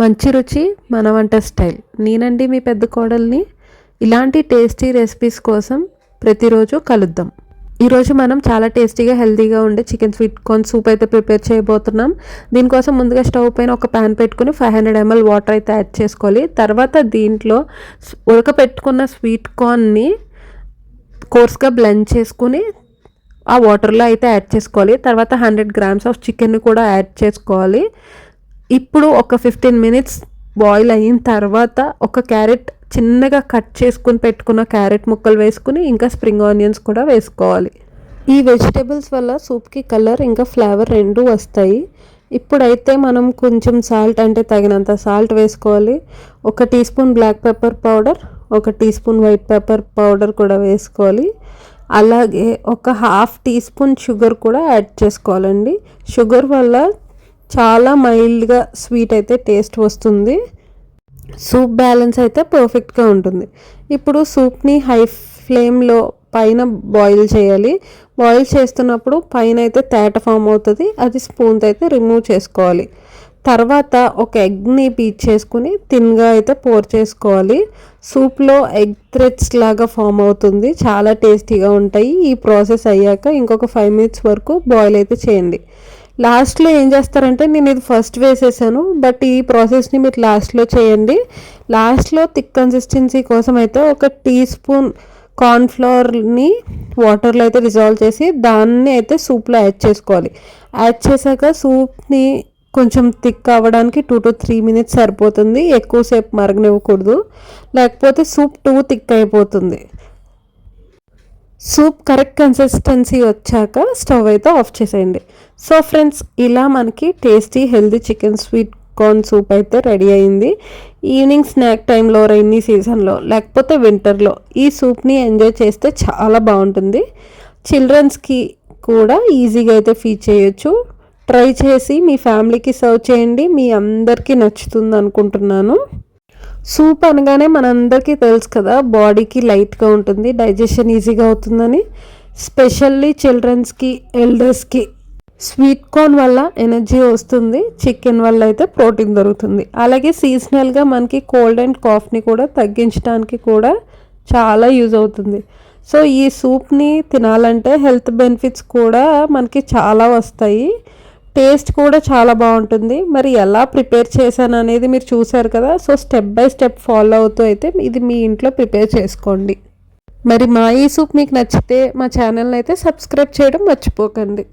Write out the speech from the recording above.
మంచి రుచి మన వంట స్టైల్. నేనండి మీ పెద్ద కోడల్ని. ఇలాంటి టేస్టీ రెసిపీస్ కోసం ప్రతిరోజు కలుద్దాం. ఈరోజు మనం చాలా టేస్టీగా హెల్తీగా ఉండే చికెన్ స్వీట్ కార్న్ సూప్ అయితే ప్రిపేర్ చేయబోతున్నాం. దీనికోసం ముందుగా స్టవ్ పైన ఒక ప్యాన్ పెట్టుకుని 500 ml వాటర్ అయితే యాడ్ చేసుకోవాలి. తర్వాత దీంట్లో ఉడకపెట్టుకున్న స్వీట్ కార్న్ని కోర్స్గా బ్లెండ్ చేసుకుని ఆ వాటర్లో అయితే యాడ్ చేసుకోవాలి. తర్వాత 100 grams ఆఫ్ చికెన్ కూడా యాడ్ చేసుకోవాలి. ఇప్పుడు ఒక 15 minutes బాయిల్ అయిన తర్వాత ఒక క్యారెట్ చిన్నగా కట్ చేసుకుని పెట్టుకున్న క్యారెట్ ముక్కలు వేసుకుని ఇంకా స్ప్రింగ్ ఆనియన్స్ కూడా వేసుకోవాలి. ఈ వెజిటేబుల్స్ వల్ల సూప్కి కలర్ ఇంకా ఫ్లేవర్ రెండు వస్తాయి. ఇప్పుడైతే మనం కొంచెం సాల్ట్ అంటే తగినంత సాల్ట్ వేసుకోవాలి. 1 teaspoon black pepper powder, 1 teaspoon white pepper powder కూడా వేసుకోవాలి. అలాగే ఒక 1/2 టీ స్పూన్ షుగర్ కూడా యాడ్ చేసుకోవాలండి. షుగర్ వల్ల చాలా మైల్డ్గా స్వీట్ అయితే టేస్ట్ వస్తుంది. సూప్ బ్యాలెన్స్ అయితే పర్ఫెక్ట్గా ఉంటుంది. ఇప్పుడు సూప్ని హై ఫ్లేమ్లో పైన బాయిల్ చేయాలి. బాయిల్ చేస్తున్నప్పుడు పైన అయితే తేట ఫామ్ అవుతుంది. అది స్పూన్తో అయితే రిమూవ్ చేసుకోవాలి. తర్వాత ఒక ఎగ్ని బీట్ చేసుకుని థిన్గా అయితే పోర్ చేసుకోవాలి. సూప్లో ఎగ్ థ్రెడ్స్ లాగా ఫామ్ అవుతుంది. చాలా టేస్టీగా ఉంటాయి. ఈ ప్రాసెస్ అయ్యాక ఇంకొక 5 minutes వరకు బాయిల్ అయితే చేయండి. లాస్ట్లో ఏం చేస్తారంటే, నేను ఇది ఫస్ట్ వేసేసాను, బట్ ఈ ప్రాసెస్ని మీరు లాస్ట్లో చేయండి. లాస్ట్లో థిక్ కన్సిస్టెన్సీ కోసం అయితే 1 టీ స్పూన్ కార్న్ఫ్లవర్ని వాటర్లో అయితే డిజాల్వ్ చేసి దాన్ని అయితే సూప్లో యాడ్ చేసుకోవాలి. యాడ్ చేశాక సూప్ని కొంచెం థిక్ అవ్వడానికి 2 to 3 minutes సరిపోతుంది. ఎక్కువసేపు మరగనివ్వకూడదు, లేకపోతే సూప్ టూ థిక్ అయిపోతుంది. సూప్ కరెక్ట్ కన్సిస్టెన్సీ వచ్చాక స్టవ్ అయితే ఆఫ్ చేసేయండి. సో ఫ్రెండ్స్, ఇలా మనకి tasty healthy chicken sweet corn soup అయితే రెడీ అయింది. ఈవినింగ్ స్నాక్ టైంలో, రైనీ సీజన్లో లేకపోతే వింటర్లో ఈ సూప్ని ఎంజాయ్ చేస్తే చాలా బాగుంటుంది. చిల్డ్రన్స్కి కూడా ఈజీగా అయితే ఫీడ్ చేయొచ్చు. ట్రై చేసి మీ ఫ్యామిలీకి సర్వ్ చేయండి. మీ అందరికీ నచ్చుతుంది అనుకుంటున్నాను. సూప్ అనగానే మనందరికీ తెలుసు కదా, బాడీకి లైట్గా ఉంటుంది, డైజెషన్ ఈజీగా అవుతుందని. స్పెషల్లీ చిల్డ్రన్స్కి, ఎల్డర్స్కి స్వీట్ కార్న్ వల్ల ఎనర్జీ వస్తుంది, చికెన్ వల్ల అయితే ప్రోటీన్ దొరుకుతుంది. అలాగే సీజనల్గా మనకి కోల్డ్ అండ్ కాఫ్ని కూడా తగ్గించడానికి కూడా చాలా యూజ్ అవుతుంది. సో ఈ సూప్ని తినాలంటే హెల్త్ బెనిఫిట్స్ కూడా మనకి చాలా వస్తాయి. టేస్ట్ కూడా చాలా బాగుంటుంది. మరి ఎలా ప్రిపేర్ చేశాను అనేది మీరు చూసారు కదా. So step by step follow అవుతూ అయితే ఇది మీ ఇంట్లో ప్రిపేర్ చేసుకోండి. మరి మా ఈ సూప్ మీకు నచ్చితే మా ఛానల్ని అయితే సబ్స్క్రైబ్ చేయడం మర్చిపోకండి.